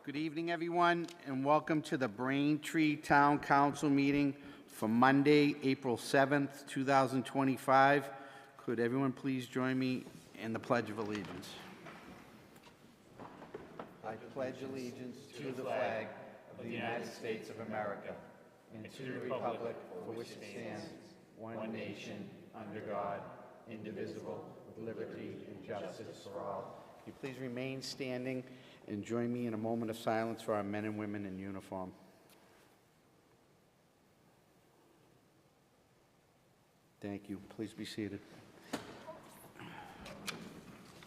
Good evening, everyone, and welcome to the Braintree Town Council meeting for Monday, April 7th, 2025. Could everyone please join me in the Pledge of Allegiance? I pledge allegiance to the flag of the United States of America and to the republic for which it stands, one nation, under God, indivisible, with liberty and justice for all. Will you please remain standing and join me in a moment of silence for our men and women in uniform. Thank you. Please be seated.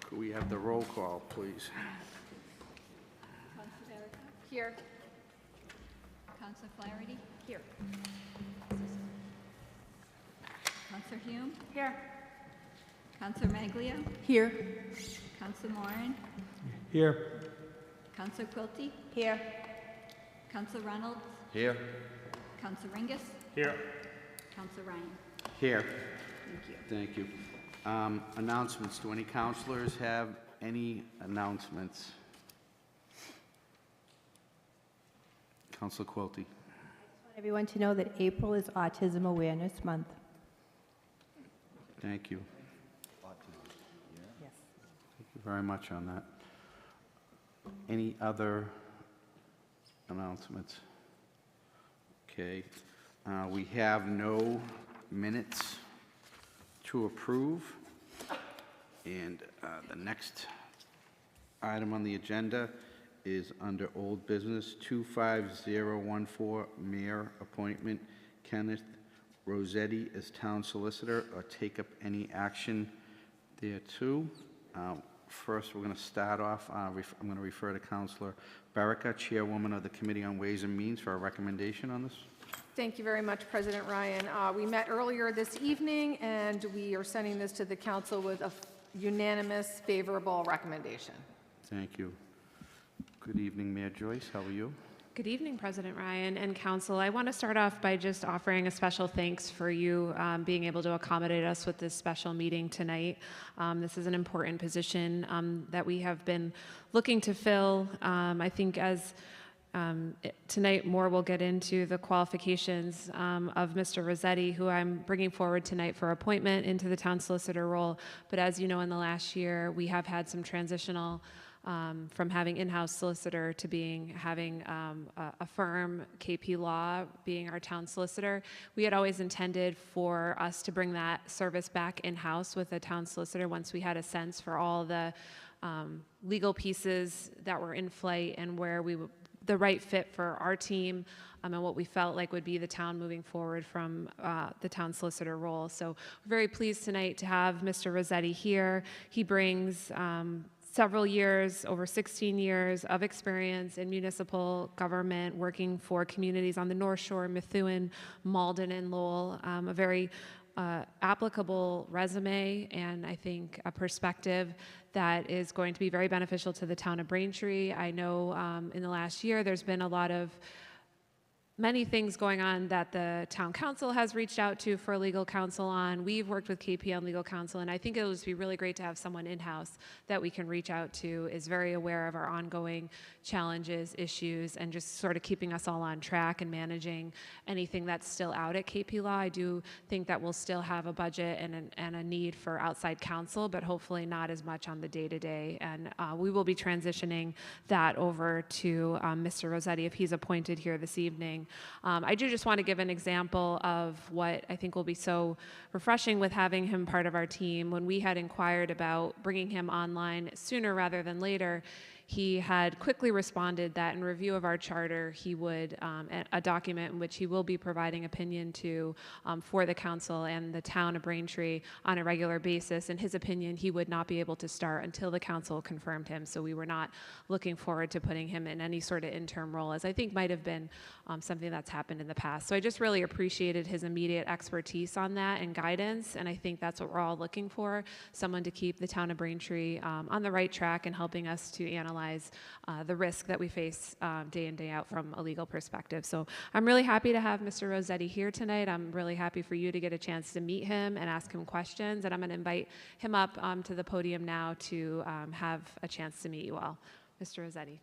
Could we have the roll call, please? Councilor Barrett? Here. Councilor Flaherty? Here. Councilor Hume? Here. Councilor Maglio? Here. Councilor Moran? Here. Councilor Quilty? Here. Councilor Reynolds? Here. Councilor Ringus? Here. Councilor Ryan? Here. Thank you. Thank you. Announcements. Do any counselors have any announcements? Councilor Quilty. I just want everyone to know that April is Autism Awareness Month. Thank you. Yes. Thank you very much on that. Any other announcements? Okay. We have no minutes to approve. And the next item on the agenda is under old business 25014, mayor appointment, Kenneth Rossetti as town solicitor, or take up any action thereto. First, we're going to start off, I'm going to refer to Councilor Baraka, Chairwoman of the Committee on Ways and Means, for a recommendation on this. Thank you very much, President Ryan. We met earlier this evening, and we are sending this to the council with a unanimous favorable recommendation. Thank you. Good evening, Mayor Joyce. How are you? Good evening, President Ryan and Council. I want to start off by just offering a special thanks for you being able to accommodate us with this special meeting tonight. This is an important position that we have been looking to fill. I think as tonight more will get into the qualifications of Mr. Rossetti, who I'm bringing forward tonight for appointment into the town solicitor role. But as you know, in the last year, we have had some transitional from having in-house solicitor to having a firm, KP Law, being our town solicitor. We had always intended for us to bring that service back in-house with a town solicitor once we had a sense for all the legal pieces that were in flight and where we would the right fit for our team and what we felt like would be the town moving forward from the town solicitor role. So we're very pleased tonight to have Mr. Rossetti here. He brings several years, over 16 years of experience in municipal government, working for communities on the North Shore, Methuen, Malden, and Lowell. A very applicable resume, and I think a perspective that is going to be very beneficial to the town of Braintree. I know in the last year there's been a lot of many things going on that the town council has reached out to for legal counsel on. We've worked with KP on legal counsel, and I think it would be really great to have someone in-house that we can reach out to, is very aware of our ongoing challenges, issues, and just sort of keeping us all on track and managing anything that's still out at KP Law. I do think that we'll still have a budget and a need for outside counsel, but hopefully not as much on the day-to-day. And we will be transitioning that over to Mr. Rossetti if he's appointed here this evening. I do just want to give an example of what I think will be so refreshing with having him part of our team. When we had inquired about bringing him online sooner rather than later, he had quickly responded that in review of our charter, he would, a document in which he will be providing opinion to for the council and the town of Braintree on a regular basis. In his opinion, he would not be able to start until the council confirmed him. So we were not looking forward to putting him in any sort of interim role, as I think might have been something that's happened in the past. So I just really appreciated his immediate expertise on that and guidance. And I think that's what we're all looking for, someone to keep the town of Braintree on the right track and helping us to analyze the risk that we face day in, day out from a legal perspective. So I'm really happy to have Mr. Rossetti here tonight. I'm really happy for you to get a chance to meet him and ask him questions. And I'm going to invite him up to the podium now to have a chance to meet you all. Mr. Rossetti.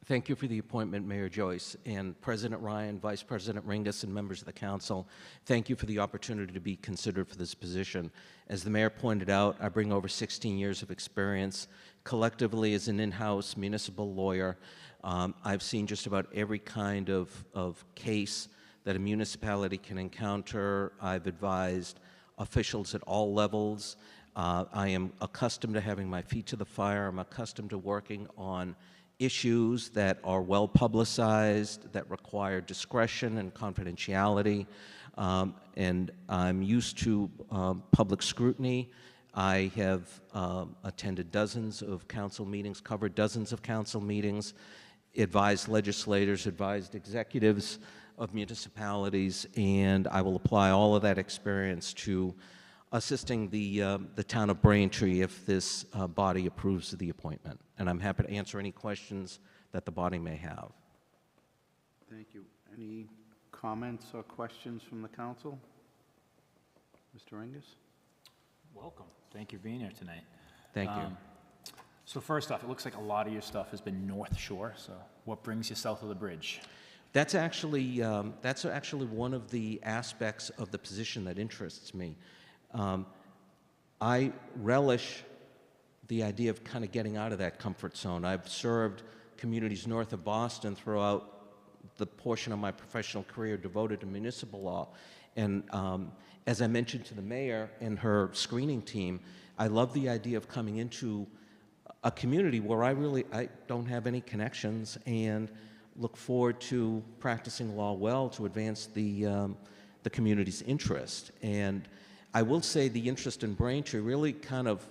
Thank you for the appointment, Mayor Joyce, and President Ryan, Vice President Ringus, and members of the council. Thank you for the opportunity to be considered for this position. As the mayor pointed out, I bring over 16 years of experience collectively as an in-house municipal lawyer. I've seen just about every kind of case that a municipality can encounter. I've advised officials at all levels. I am accustomed to having my feet to the fire. I'm accustomed to working on issues that are well publicized, that require discretion and confidentiality, and I'm used to public scrutiny. I have attended dozens of council meetings, covered dozens of council meetings, advised legislators, advised executives of municipalities, and I will apply all of that experience to assisting the town of Braintree if this body approves of the appointment. And I'm happy to answer any questions that the body may have. Thank you. Any comments or questions from the council? Mr. Ringus? Welcome. Thank you for being here tonight. Thank you. So first off, it looks like a lot of your stuff has been North Shore, so what brings you south of the bridge? That's actually one of the aspects of the position that interests me. I relish the idea of kind of getting out of that comfort zone. I've served communities north of Boston throughout the portion of my professional career devoted to municipal law. And as I mentioned to the mayor and her screening team, I love the idea of coming into a community where I don't have any connections and look forward to practicing law well to advance the community's interest. And I will say the interest in Braintree really kind of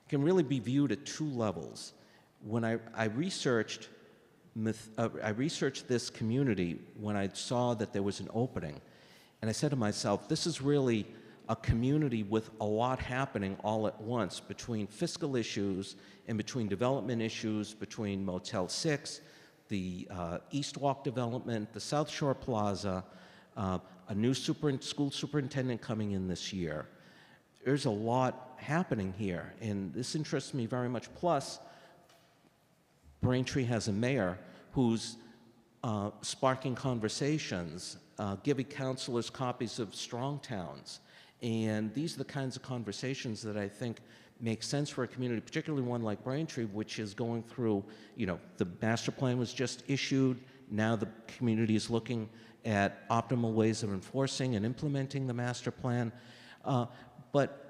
can really be viewed at two levels. When I researched this community when I saw that there was an opening, and I said to myself, this is really a community with a lot happening all at once between fiscal issues and between development issues, between Motel 6, the East Walk development, the South Shore Plaza, a new school superintendent coming in this year. There's a lot happening here, and this interests me very much. Plus, Braintree has a mayor who's sparking conversations, giving councilors copies of strong towns. And these are the kinds of conversations that I think make sense for a community, particularly one like Braintree, which is going through, the master plan was just issued. Now the community is looking at optimal ways of enforcing and implementing the master plan. But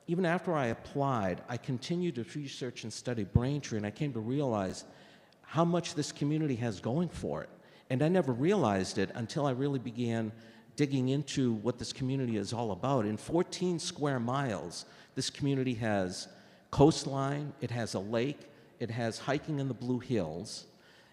even after I applied, I continued to research and study Braintree, and I came to realize how much this community has going for it. And I never realized it until I really began digging into what this community is all about. In 14 square miles, this community has coastline, it has a lake, it has hiking in the Blue Hills,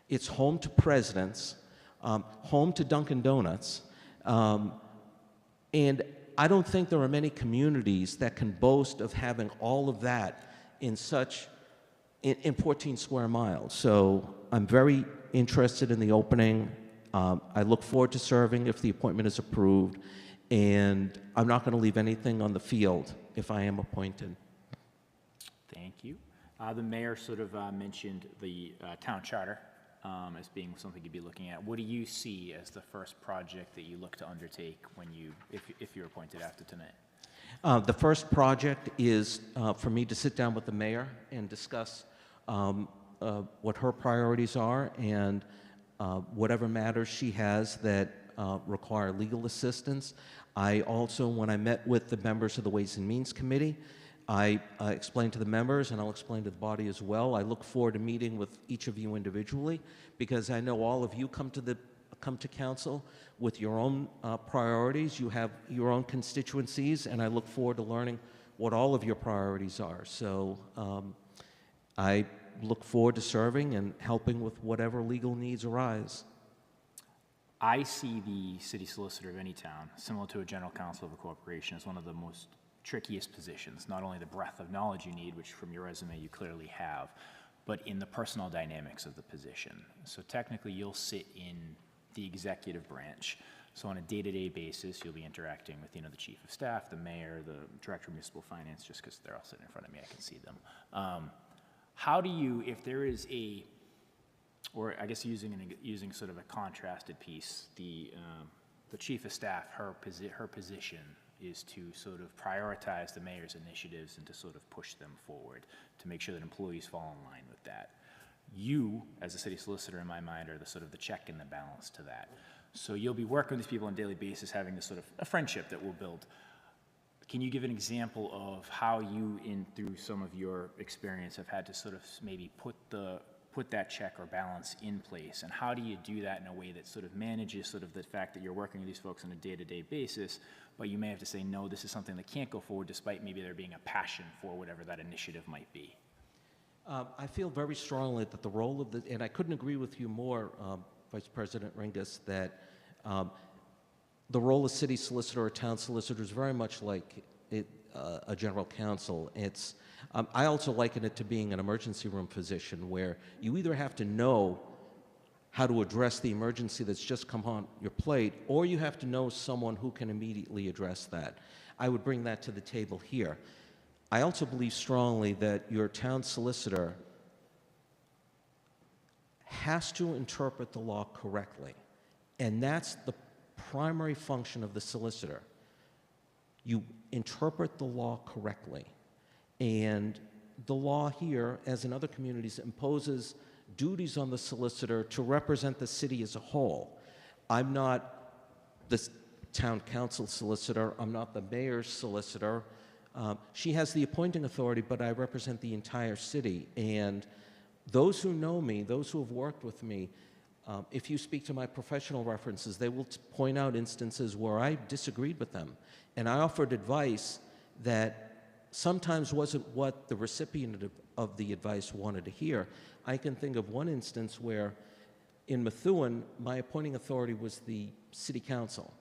it's home to presidents, home to Dunkin' Donuts, and I don't think there are many communities that can boast of having all of that in 14 square miles. So I'm very interested in the opening. I look forward to serving if the appointment is approved, and I'm not going to leave anything on the field if I am appointed. Thank you. The mayor sort of mentioned the town charter as being something you'd be looking at. What do you see as the first project that you look to undertake when if you're appointed after tonight? The first project is for me to sit down with the mayor and discuss what her priorities are and whatever matters she has that require legal assistance. I also, when I met with the members of the Ways and Means Committee, I explained to the members, and I'll explain to the body as well, I look forward to meeting with each of you individually, because I know all of you come to council with your own priorities. You have your own constituencies, and I look forward to learning what all of your priorities are. So I look forward to serving and helping with whatever legal needs arise. I see the city solicitor of any town, similar to a general counsel of a corporation, as one of the most trickiest positions. Not only the breadth of knowledge you need, which from your resume you clearly have, but in the personal dynamics of the position. So technically you'll sit in the executive branch. So on a day-to-day basis, you'll be interacting with the chief of staff, the mayor, the director of municipal finance, just because they're all sitting in front of me, I can see them. How do you, if there is a, or I guess using sort of a contrasted piece, the chief of staff, her position is to sort of prioritize the mayor's initiatives and to sort of push them forward to make sure that employees fall in line with that. You, as a city solicitor, in my mind, are the sort of the check and the balance to that. So you'll be working with these people on a daily basis, having this sort of a friendship that will build. Can you give an example of how you, through some of your experience, have had to sort of maybe put that check or balance in place? And how do you do that in a way that sort of manages sort of the fact that you're working with these folks on a day-to-day basis, but you may have to say, no, this is something that can't go forward despite maybe there being a passion for whatever that initiative might be? I feel very strongly that the role of and I couldn't agree with you more, Vice President Ringus, that the role of city solicitor or town solicitor is very much like a general counsel. It's, I also liken it to being an emergency room physician, where you either have to know how to address the emergency that's just come on your plate, or you have to know someone who can immediately address that. I would bring that to the table here. I also believe strongly that your town solicitor has to interpret the law correctly, and that's the primary function of the solicitor. You interpret the law correctly, and the law here, as in other communities, imposes duties on the solicitor to represent the city as a whole. I'm not the town council solicitor, I'm not the mayor's solicitor. She has the appointing authority, but I represent the entire city. And those who know me, those who have worked with me, if you speak to my professional references, they will point out instances where I disagreed with them. And I offered advice that sometimes wasn't what the recipient of the advice wanted to hear. I can think of one instance where in Methuen, my appointing authority was the city council.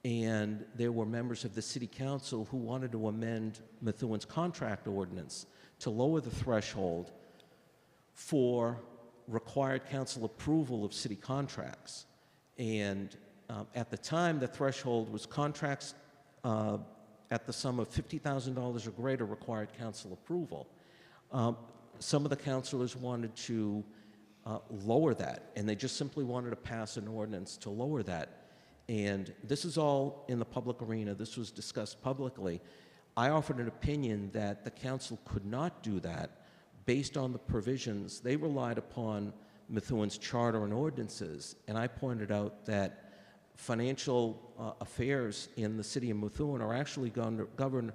And there were members of the city council who wanted to amend Methuen's contract ordinance to lower the threshold for required council approval of city contracts. And at the time, the threshold was contracts at the sum of $50,000 or greater required council approval. Some of the councilors wanted to lower that, and they just simply wanted to pass an ordinance to lower that. And this is all in the public arena. This was discussed publicly. I offered an opinion that the council could not do that based on the provisions. They relied upon Methuen's charter and ordinances, and I pointed out that financial affairs in the city of Methuen are actually governed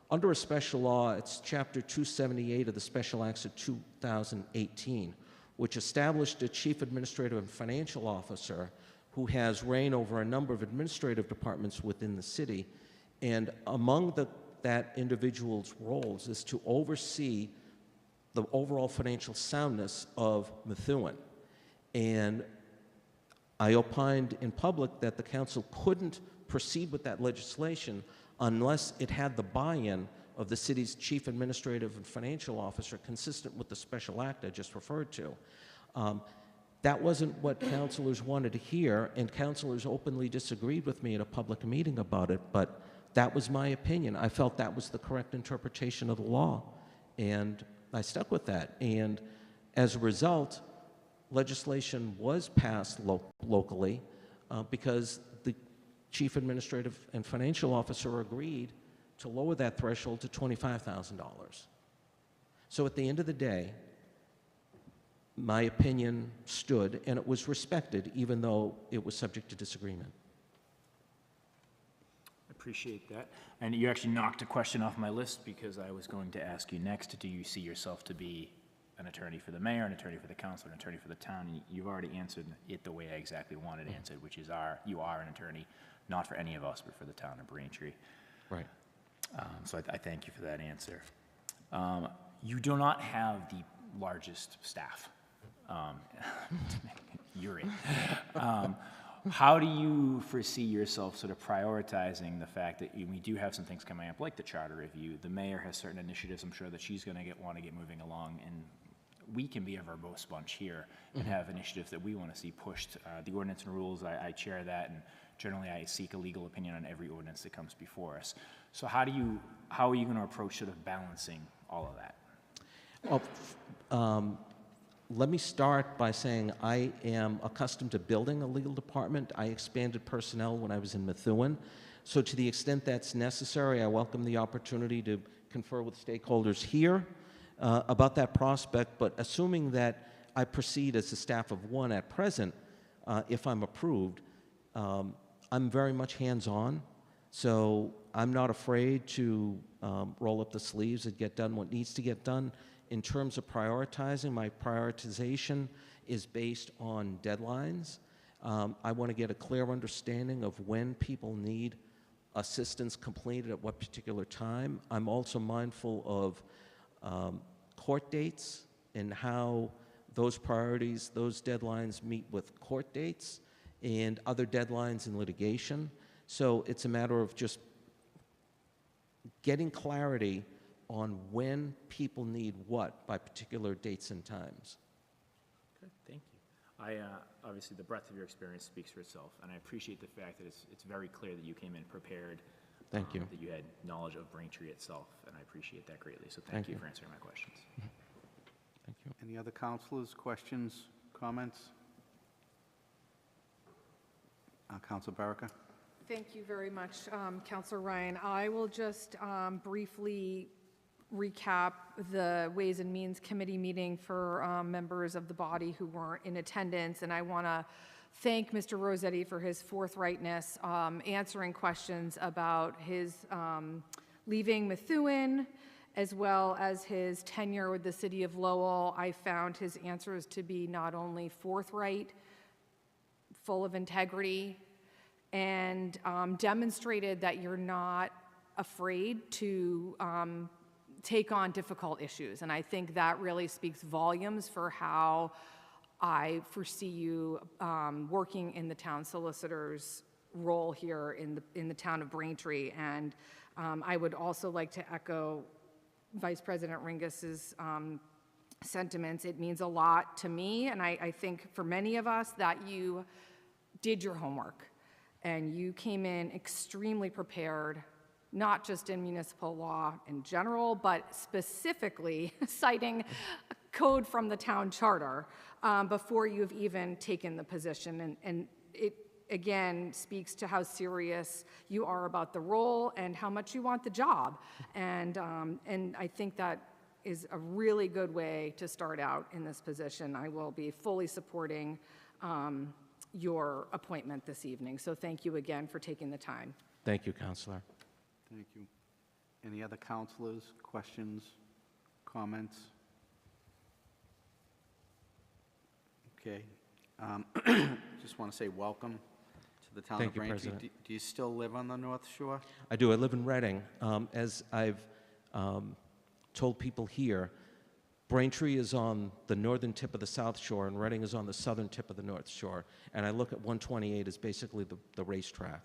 under a special law. It's Chapter 278 of the Special Acts of 2018, which established a chief administrative and financial officer who has reign over a number of administrative departments within the city. And among that individual's roles is to oversee the overall financial soundness of Methuen. And I opined in public that the council couldn't proceed with that legislation unless it had the buy-in of the city's chief administrative and financial officer, consistent with the special act I just referred to. That wasn't what councilors wanted to hear, and councilors openly disagreed with me at a public meeting about it, but that was my opinion. I felt that was the correct interpretation of the law, and I stuck with that. And as a result, legislation was passed locally because the chief administrative and financial officer agreed to lower that threshold to $25,000. So at the end of the day, my opinion stood, and it was respected, even though it was subject to disagreement. Appreciate that. And you actually knocked a question off my list, because I was going to ask you next, do you see yourself to be an attorney for the mayor, an attorney for the council, an attorney for the town? And you've already answered it the way I exactly wanted it answered, which is you are an attorney, not for any of us, but for the town of Braintree. Right. So I thank you for that answer. You do not have the largest staff. You're it. How do you foresee yourself sort of prioritizing the fact that we do have some things coming up, like the charter review? The mayor has certain initiatives I'm sure that she's going to want to get moving along, and we can be a verbose bunch here and have initiatives that we want to see pushed. The ordinance and rules, I chair that, and generally I seek a legal opinion on every ordinance that comes before us. So how are you going to approach sort of balancing all of that? Well, Let me start by saying I am accustomed to building a legal department. I expanded personnel when I was in Methuen. So to the extent that's necessary, I welcome the opportunity to confer with stakeholders here about that prospect. But assuming that I proceed as a staff of one at present, if I'm approved, I'm very much hands-on. So I'm not afraid to roll up the sleeves and get done what needs to get done. In terms of prioritizing, my prioritization is based on deadlines. I want to get a clear understanding of when people need assistance completed at what particular time. I'm also mindful of court dates and how those priorities, those deadlines meet with court dates and other deadlines in litigation. So it's a matter of just getting clarity on when people need what by particular dates and times. Okay, thank you. Obviously, the breadth of your experience speaks for itself, and I appreciate the fact that it's very clear that you came in prepared. Thank you. That you had knowledge of Braintree itself, and I appreciate that greatly. So Thank thank you you. for answering my questions. Thank you. Any other counselors, questions, comments? Counselor Baraka? Thank you very much, Counselor Ryan. I will just briefly recap the Ways and Means Committee meeting for members of the body who weren't in attendance, and I want to thank Mr. Rossetti for his forthrightness answering questions about his leaving Methuen, as well as his tenure with the city of Lowell. I found his answers to be not only forthright, full of integrity, and demonstrated that you're not afraid to take on difficult issues. And I think that really speaks volumes for how I foresee you working in the town solicitor's role here in the town of Braintree. And I would also like to echo Vice President Ringus's sentiments. It means a lot to me, and I think for many of us, that you did your homework and you came in extremely prepared, not just in municipal law in general, but specifically citing a code from the town charter before you've even taken the position. And it, again, speaks to how serious you are about the role and how much you want the job. And I think that is a really good way to start out in this position. I will be fully supporting your appointment this evening. So thank you again for taking the time. Thank you, Counselor. Thank you. Any other counselors, questions, comments? Okay. Just want to say welcome to the town Thank of you, Braintree. President. Do you still live on the North Shore? I do. I live in Reading. As I've told people here, Braintree is on the northern tip of the South Shore, and Reading is on the southern tip of the North Shore. And I look at 128 as basically the racetrack.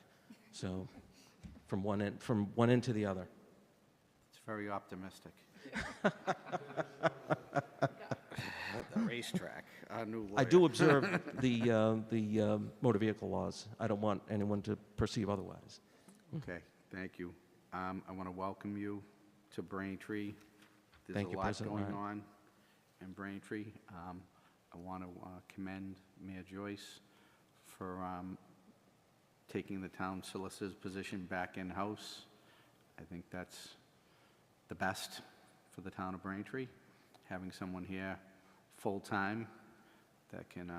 So from one end to the other. It's very optimistic. The racetrack, our new lawyer. I do observe the motor vehicle laws. I don't want anyone to perceive otherwise. Okay, thank you. I want to welcome you to Braintree. There's Thank a you, lot President going Ryan. on in Braintree. I want to commend Mayor Joyce for taking the town solicitor's position back in-house. I think that's the best for the town of Braintree, having someone here full-time that can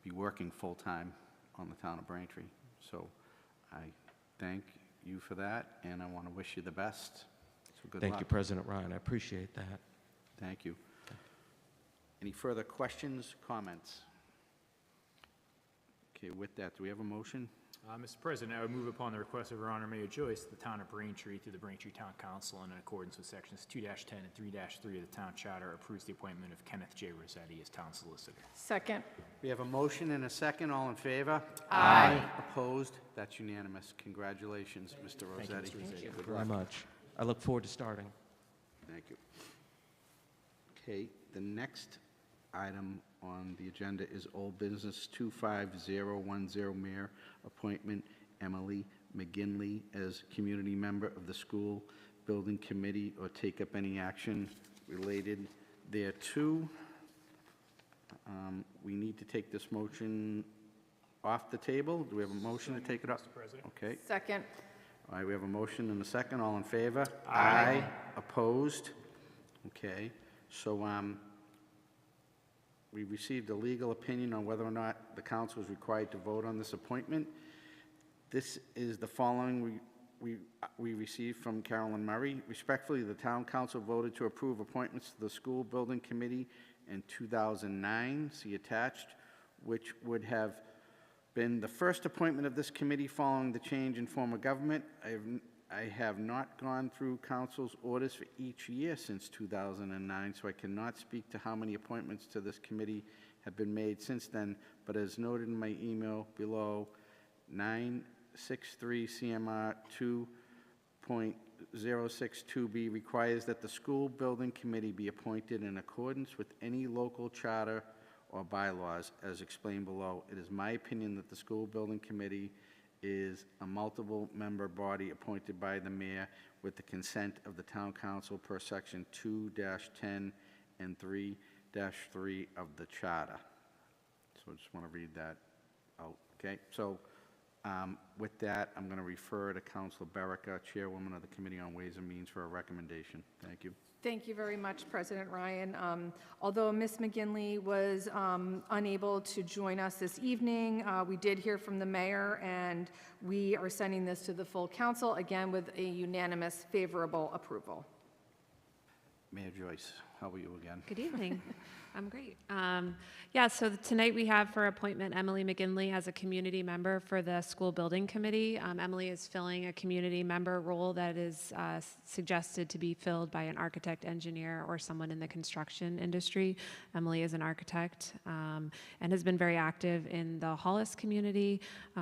be working full-time on the town of Braintree. So I thank you for that, and I want to wish you the best. So good luck. Thank you, President Ryan. I appreciate that. Thank you. Any further questions, comments? Okay, with that, do we have a motion? Mr. President, I would move upon the request of Her Honor Mayor Joyce, the town of Braintree, through the Braintree Town Council, and in accordance with sections 2-10 and 3-3 of the town charter, approves the appointment of Kenneth J. Rossetti as town solicitor. Second. We have a motion and a second. All in favor? Aye. Opposed? That's unanimous. Congratulations, Mr. Rossetti. Thank you, Mr. Rossetti. Good Very luck. much. I look forward to starting. Thank you. Okay, the next item on the agenda is old business 25010, Mayor appointment Emily McGinley as community member of the school building committee, or take up any action related There too, we need to take this motion off the table. Do we have a motion to take it off? Mr. President. Okay. Second. All right, we have a motion and a second. All in favor? Aye. Opposed? Okay. So, we received a legal opinion on whether or not the council is required to vote on this appointment. This is the following we received from Carolyn Murray. Respectfully, the town council voted to approve appointments to the school building committee in 2009, see attached, which would have been the first appointment of this committee following the change in form of government. I have not gone through council's orders for each year since 2009, so I cannot speak to how many appointments to this committee have been made since then, but as noted in my email below, 963 CMR 2.062B requires that the school building committee be appointed in accordance with any local charter or bylaws, as explained below. It is my opinion that the school building committee is a multiple-member body appointed by the mayor with the consent of the town council per section 2-10 and 3-3 of the charter. So I just want to read that out, okay? So with that, I'm going to refer to Councilor Berica, Chairwoman of the Committee on Ways and Means, for a recommendation. Thank you. Thank you very much, President Ryan. Although Ms. McGinley was unable to join us this evening, we did hear from the mayor, and we are sending this to the full council, again, with a unanimous favorable approval. Mayor Joyce, how are you again? Good evening. I'm great. Yeah, so tonight we have for appointment Emily McGinley as a community member for the school building committee. Emily is filling a community member role that is suggested to be filled by an architect, engineer, or someone in the construction industry. Emily is an architect and has been very active in the Hollis community,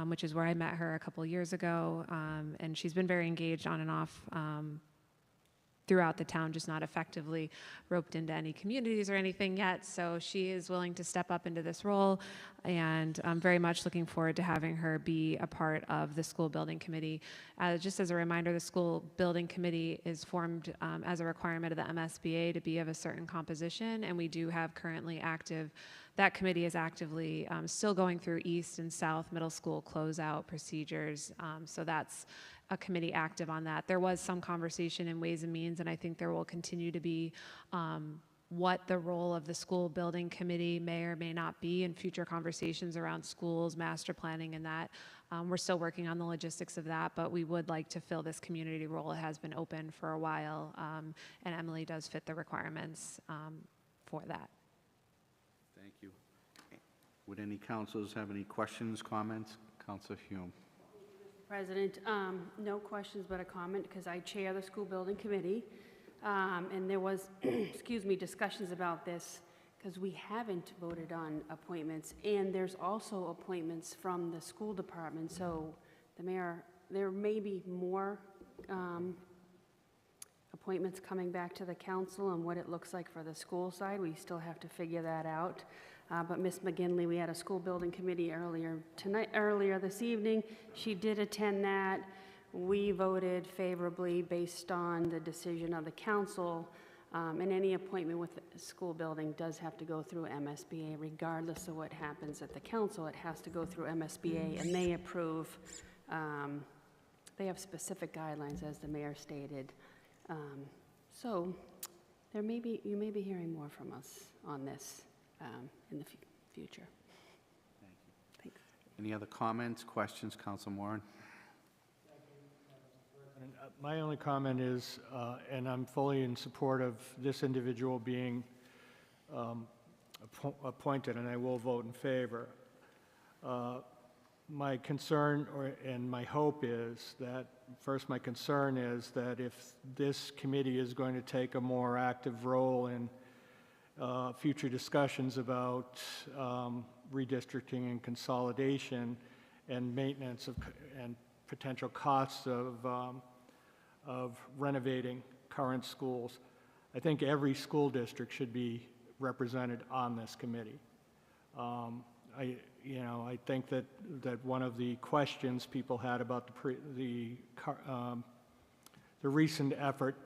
which is where I met her a couple years ago. And she's been very engaged on and off throughout the town, just not effectively roped into any communities or anything yet. So she is willing to step up into this role, and I'm very much looking forward to having her be a part of the school building committee. Just as a reminder, the school building committee is formed as a requirement of the MSBA to be of a certain composition, and we do have currently active, that committee is actively still going through East and South middle school closeout procedures. So that's a committee active on that. There was some conversation in Ways and Means, and I think there will continue to be what the role of the school building committee may or may not be in future conversations around schools, master planning, and that. We're still working on the logistics of that, but we would like to fill this community role. It has been open for a while, and Emily does fit the requirements for that. Thank you. Would any councilors have any questions, comments? Councilor Hume. President, no questions but a comment, because I chair the school building committee, and there was, excuse me, discussions about this, because we haven't voted on appointments, and there's also appointments from the school department, so the mayor, there may be more appointments coming back to the council and what it looks like for the school side. We still have to figure that out. But Ms. McGinley, we had a school building committee earlier this evening. She did attend that. We voted favorably based on the decision of the council, and any appointment with the school building does have to go through MSBA. Regardless of what happens at the council, it has to go through MSBA, and they approve. They have specific guidelines, as the mayor stated. So you may be hearing more from us on this in the future. Thank you. Thanks. Any other comments, questions, Councilor Moran? My only comment is, and I'm fully in support of this individual being appointed, and I will vote in favor. My concern and my hope is that, first, my concern is that if this committee is going to take a more active role in future discussions about redistricting and consolidation and maintenance and potential costs of renovating current schools, I think every school district should be represented on this committee. I think that one of the questions people had about the recent effort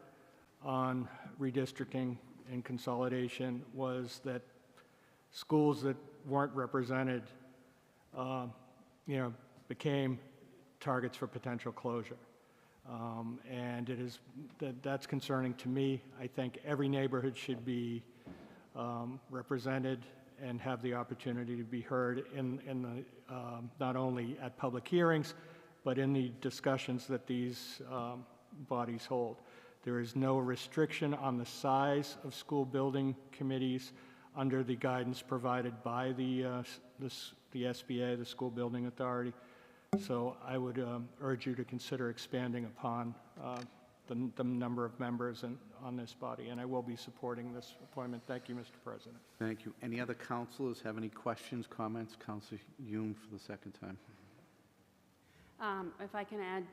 on redistricting in consolidation was that schools that weren't represented, became targets for potential closure. And that's concerning to me. I think every neighborhood should be represented and have the opportunity to be heard in the, not only at public hearings, but in the discussions that these bodies hold. There is no restriction on the size of school building committees under the guidance provided by the SBA, the School Building Authority. So I would urge you to consider expanding upon the number of members on this body, and I will be supporting this appointment. Thank you, Mr. President. Thank you. Any other councilors have any questions, comments? Councilor Hume for the second time. If I can add,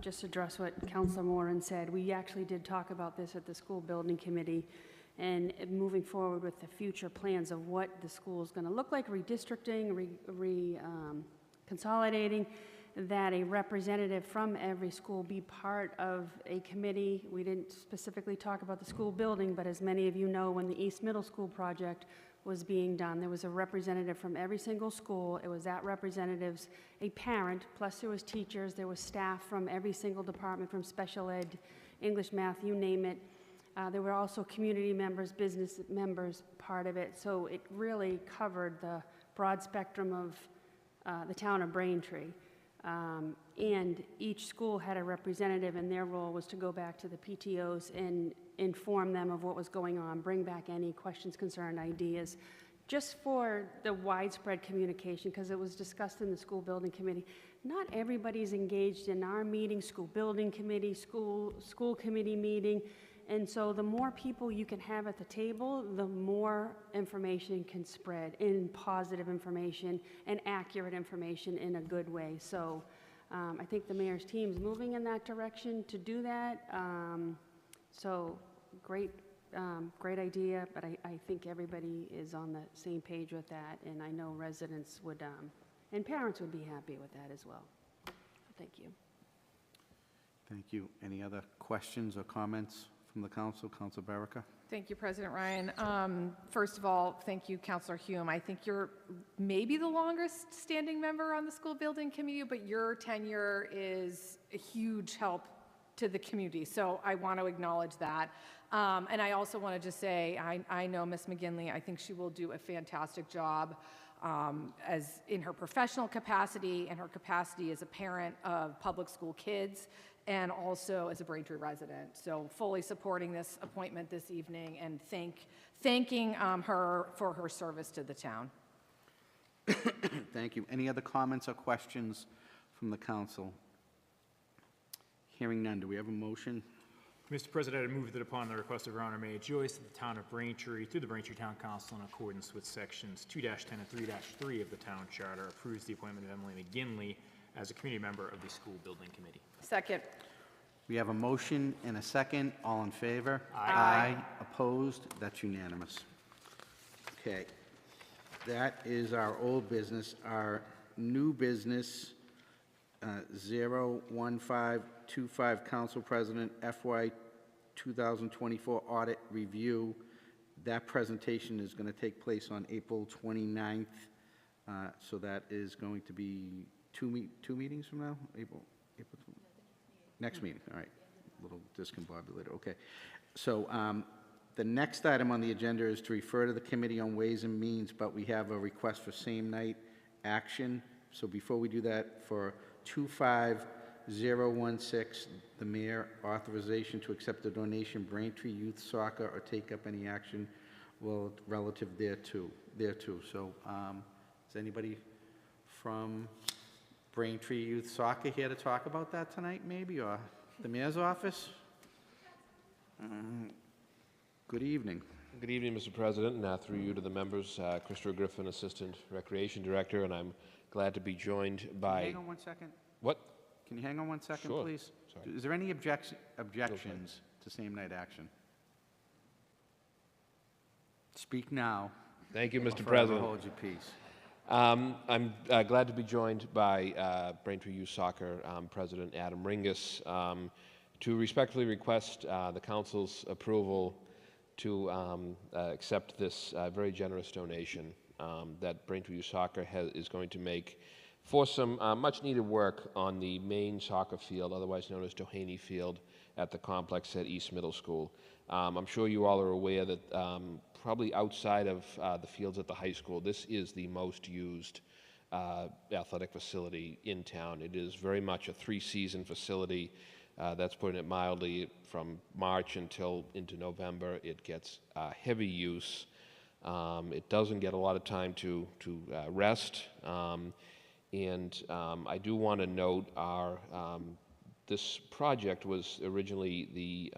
just address what Councilor Moran said, we actually did talk about this at the School Building Committee, and moving forward with the future plans of what the school is going to look like, redistricting, consolidating, that a representative from every school be part of a committee. We didn't specifically talk about the school building, but as many of you know, when the East Middle School project was being done, there was a representative from every single school. It was that representative's a parent, plus there was teachers, there was staff from every single department, from special ed, English, math, you name it. There were also community members, business members, part of it. So it really covered the broad spectrum of the town of Braintree. And each school had a representative, and their role was to go back to the PTOs and inform them of what was going on, bring back any questions, concerns, ideas, just for the widespread communication, because it was discussed in the School Building Committee. Not everybody's engaged in our meeting, School Building Committee, school committee meeting, and so the more people you can have at the table, the more information can spread, in positive information and accurate information in a good way. So I think the mayor's team is moving in that direction to do that. So great idea, but I think everybody is on the same page with that, and I know residents would, and parents would be happy with that as well. Thank you. Thank you. Any other questions or comments from the council? Councilor Baraka? Thank you, President Ryan. First of all, thank you, Councilor Hume. I think you're maybe the longest standing member on the School Building Committee, but your tenure is a huge help to the community, so I want to acknowledge that. And I also want to just say, I know Ms. McGinley. I think she will do a fantastic job as in her professional capacity and her capacity as a parent of public school kids, and also as a Braintree resident. So fully supporting this appointment this evening, and thanking her for her service to the town. Thank you. Any other comments or questions from the council? Hearing none, do we have a motion? Mr. President, I move that upon the request of Your Honor, Mayor Joyce, that the town of Braintree, through the Braintree Town Council, in accordance with sections 2-10 and 3-3 of the town charter, approves the appointment of Emily McGinley as a community member of the School Building Committee. Second. We have a motion and a second. All in favor? Aye. Opposed? That's unanimous. Okay. That is our old business. Our new business, 01525, Council President, FY 2024 Audit Review. That presentation is going to take place on April 29th. So that is going to be two meetings from now? April next meeting, all right. A little discombobulated, okay. So the next item on the agenda is to refer to the Committee on Ways and Means, but we have a request for same-night action. So before we do that, for 25016, the mayor, authorization to accept a donation, Braintree Youth Soccer, or take up any action relative thereto. So is anybody from Braintree Youth Soccer here to talk about that tonight, maybe, or the mayor's office? Good evening. Good evening, Mr. President, and through you to the members, Christopher Griffin, Assistant Recreation Director, and I'm glad to be joined by... Hang on one second. What? Can you hang on one second, Sure. please? Sorry. Is there any objections to same-night action? Speak now. Thank you, or Mr. forever President. Hold your peace. I'm glad to be joined by Braintree Youth Soccer President Adam Ringus to respectfully request the Council's approval to accept this very generous donation that Braintree Youth Soccer is going to make for some much-needed work on the main soccer field, otherwise known as Doheny Field, at the complex at East Middle School. I'm sure you all are aware that probably outside of the fields at the high school, this is the most used athletic facility in town. It is very much a three-season facility. That's putting it mildly. From March until into November, it gets heavy use. It doesn't get a lot of time to rest. And I do want to note this project was originally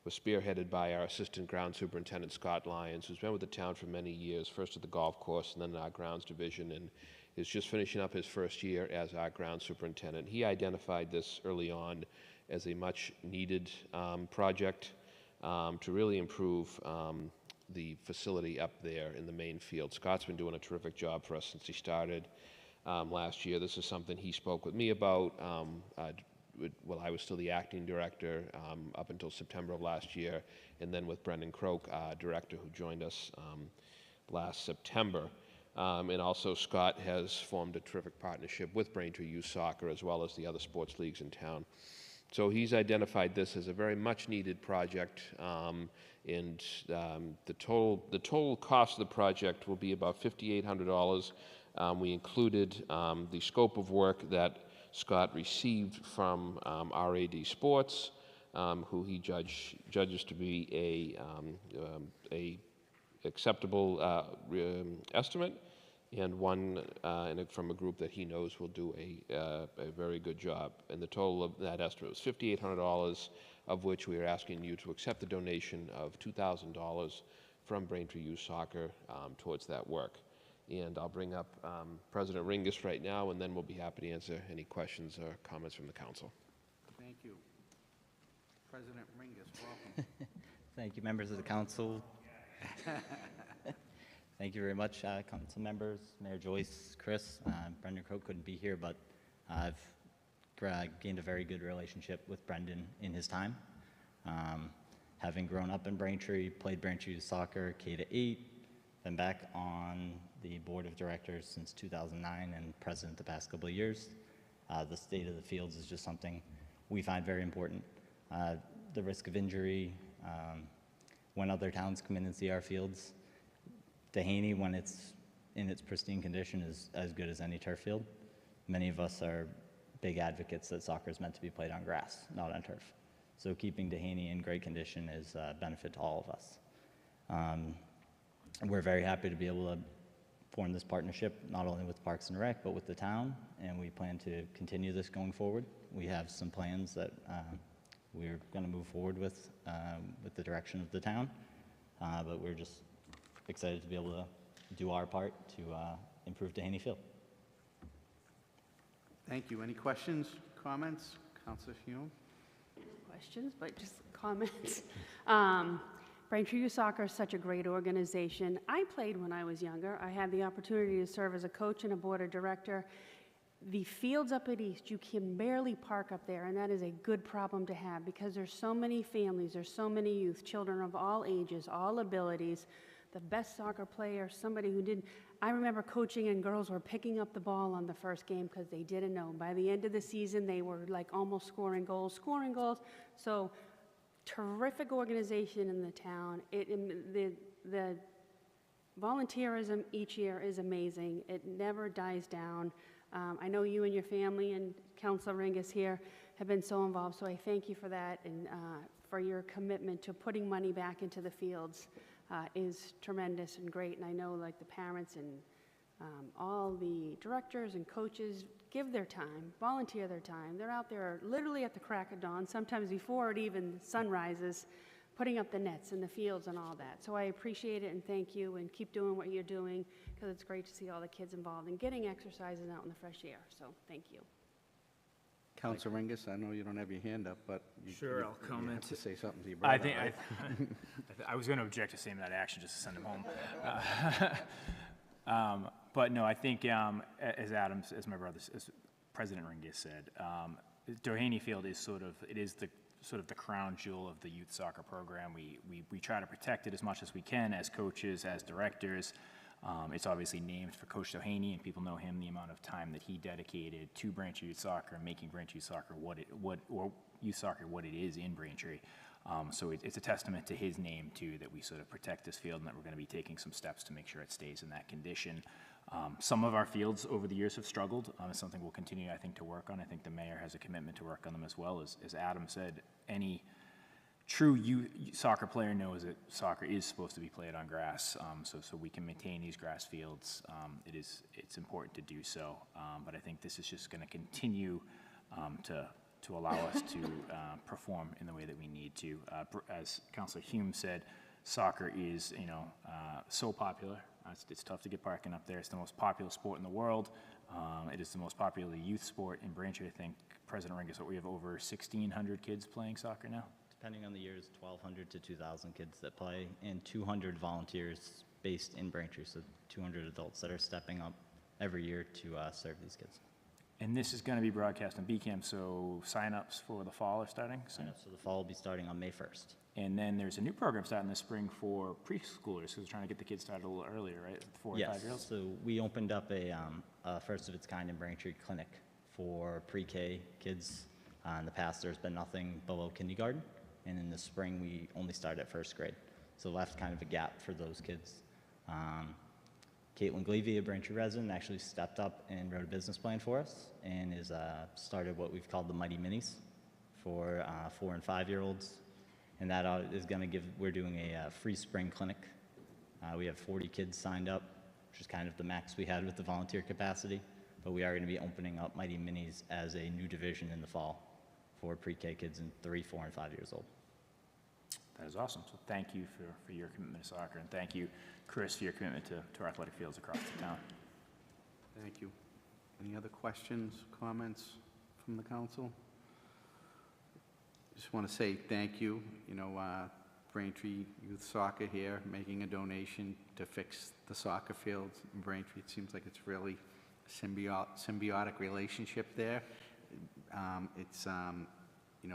was spearheaded by our Assistant Ground Superintendent, Scott Lyons, who's been with the town for many years, first at the golf course and then our grounds division, and is just finishing up his first year as our ground superintendent. He identified this early on as a much-needed project to really improve the facility up there in the main field. Scott's been doing a terrific job for us since he started last year. This is something he spoke with me about while I was still the acting director up until September of last year, and then with Brendan Croak, director, who joined us last September. And also Scott has formed a terrific partnership with Braintree Youth Soccer as well as the other sports leagues in town. So he's identified this as a very much needed project, and the total cost of the project will be about $5,800. We included the scope of work that Scott received from RAD Sports, who he judges to be a acceptable estimate, and one from a group that he knows will do a very good job. And the total of that estimate was $5,800, of which we are asking you to accept the donation of $2,000 from Braintree Youth Soccer towards that work. And I'll bring up President Ringus right now, and then we'll be happy to answer any questions or comments from the council. Thank you. President Ringus, welcome. Thank you, members of the council. Thank you very much, council members, Mayor Joyce, Chris. Brendan Croak couldn't be here, but I've gained a very good relationship with Brendan in his time. Having grown up in Braintree, played Braintree Youth Soccer K-8, been back on the board of directors since 2009 and president the past couple of years. The state of the fields is just something we find very important. The risk of injury, when other towns come in and see our fields, Doheny, when it's in its pristine condition, is as good as any turf field. Many of us are big advocates that soccer is meant to be played on grass, not on turf. So keeping Doheny in great condition is a benefit to all of us. We're very happy to be able to form this partnership, not only with Parks and Rec, but with the town, and we plan to continue this going forward. We have some plans that we're going to move forward with the direction of the town, but we're just excited to be able to do our part to improve Doheny Field. Thank you. Any questions, comments? Councilor Hume? Questions, but just comments. Braintree Youth Soccer is such a great organization. I played when I was younger. I had the opportunity to serve as a coach and a board of director. The fields up at East, you can barely park up there, and that is a good problem to have because there's so many families, there's so many youth, children of all ages, all abilities. The best soccer player, somebody who didn't. I remember coaching and girls were picking up the ball on the first game because they didn't know. By the end of the season, they were like almost scoring goals. So terrific organization in the town. The volunteerism each year is amazing. It never dies down. I know you and your family and Councilor Ringus here have been so involved, so I thank you for that and for your commitment to putting money back into the fields. Is tremendous and great, and I know like the parents and all the directors and coaches give their time, volunteer their time. They're out there literally at the crack of dawn, sometimes before it even sun rises, putting up the nets in the fields and all that. So I appreciate it and thank you, and keep doing what you're doing because it's great to see all the kids involved and getting exercises out in the fresh air. So thank you. Councilor Ringus, I know you don't have your hand up, but Sure, I'll comment. You have to say something to your brother. I was going to object to same that action just to send him home. But no, I think as President Ringus said, Doheny Field is it is the sort of the crown jewel of the youth soccer program. We try to protect it as much as we can as coaches, as directors. It's obviously named for Coach Doheny, and people know him, the amount of time that he dedicated to Braintree Youth Soccer and making Braintree Youth Soccer what it is in Braintree. So it's a testament to his name, too, that we sort of protect this field and that we're going to be taking some steps to make sure it stays in that condition. Some of our fields over the years have struggled. It's something we'll continue, I think, to work on. I think the mayor has a commitment to work on them as well. As Adam said, any true soccer player knows that soccer is supposed to be played on grass, so we can maintain these grass fields. It's important to do so, but I think this is just going to continue to allow us to perform in the way that we need to. As Councilor Hume said, soccer is so popular. It's tough to get parking up there. It's the most popular sport in the world. It is the most popular youth sport in Braintree. I think President Ringus, we have over 1,600 kids playing soccer now. Depending on the years, 1,200 to 2,000 kids that play, and 200 volunteers based in Braintree, so 200 adults that are stepping up every year to serve these kids. And this is going to be broadcast on BCAM, so sign-ups for the fall are starting soon? So the fall will be starting on May 1st. And then there's a new program starting this spring for preschoolers, because we're trying to get the kids started a little earlier, right? 4 and 5 year olds? So we opened up a first of its kind in Braintree clinic for pre-K kids. In the past, there's been nothing below kindergarten, and in the spring, we only started at first grade. So left kind of a gap for those kids. Caitlin Glevey, a Braintree resident, actually stepped up and wrote a business plan for us and is started what we've called the Mighty Minis for 4 and 5 year olds. And that is going to give, we're doing a free spring clinic. We have 40 kids signed up, which is kind of the max we had with the volunteer capacity. But we are going to be opening up Mighty Minis as a new division in the fall for pre-K kids in 3, 4, and 5 years old. That is awesome. So thank you for your commitment to soccer, and thank you, Chris, for your commitment to our athletic fields across the town. Thank you. Any other questions, comments from the council? Just want to say thank you. Braintree Youth Soccer here making a donation to fix the soccer fields in Braintree. It seems like it's really a symbiotic relationship there.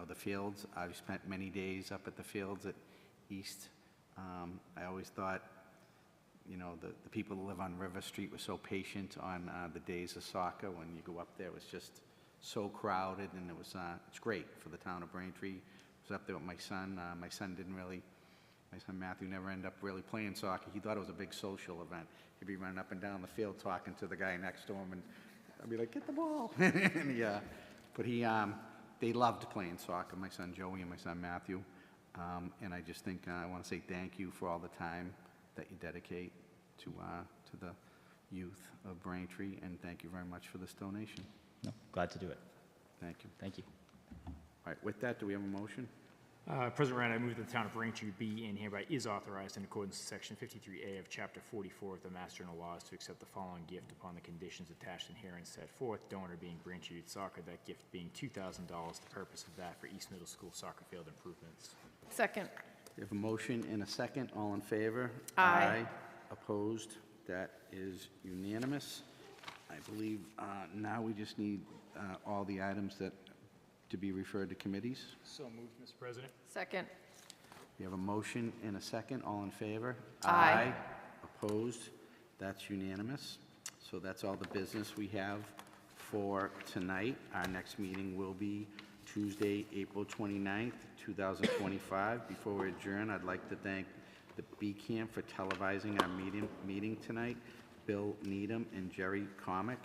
The fields, I've spent many days up at the fields at East. I always thought, the people that live on River Street were so patient on the days of soccer. When you go up there, it was just so crowded, and it's great for the town of Braintree. I was up there with my son. My son Matthew never ended up really playing soccer. He thought it was a big social event. He'd be running up and down the field talking to the guy next to him, and I'd be like, get the ball. But they loved playing soccer, my son Joey and my son Matthew. And I just think I want to say thank you for all the time that you dedicate to the youth of Braintree, and thank you very much for this donation. No, glad to do it. Thank you. Thank you. All right, with that, do we have a motion? President Ryan, I move that the town of Braintree be and hereby is authorized in accordance with Section 53A of Chapter 44 of the Mass General Laws to accept the following gift upon the conditions attached and herein set forth, donor being Braintree Youth Soccer, that gift being $2,000, the purpose of that for East Middle School soccer field improvements. Second. We have a motion and a second. All in favor? Aye. Opposed? That is unanimous. I believe now we just need all the items to be referred to committees. So moved, Mr. President. Second. We have a motion and a second. All in favor? Aye. Opposed? That's unanimous. So that's all the business we have for tonight. Our next meeting will be Tuesday, April 29th, 2025. Before we adjourn, I'd like to thank the BCAM for televising our meeting tonight, Bill Needham and Jerry Comic.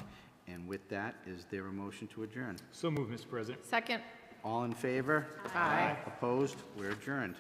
And with that, is there a motion to adjourn? So moved, Mr. President. Second. All in favor? Aye. Opposed? We're adjourned.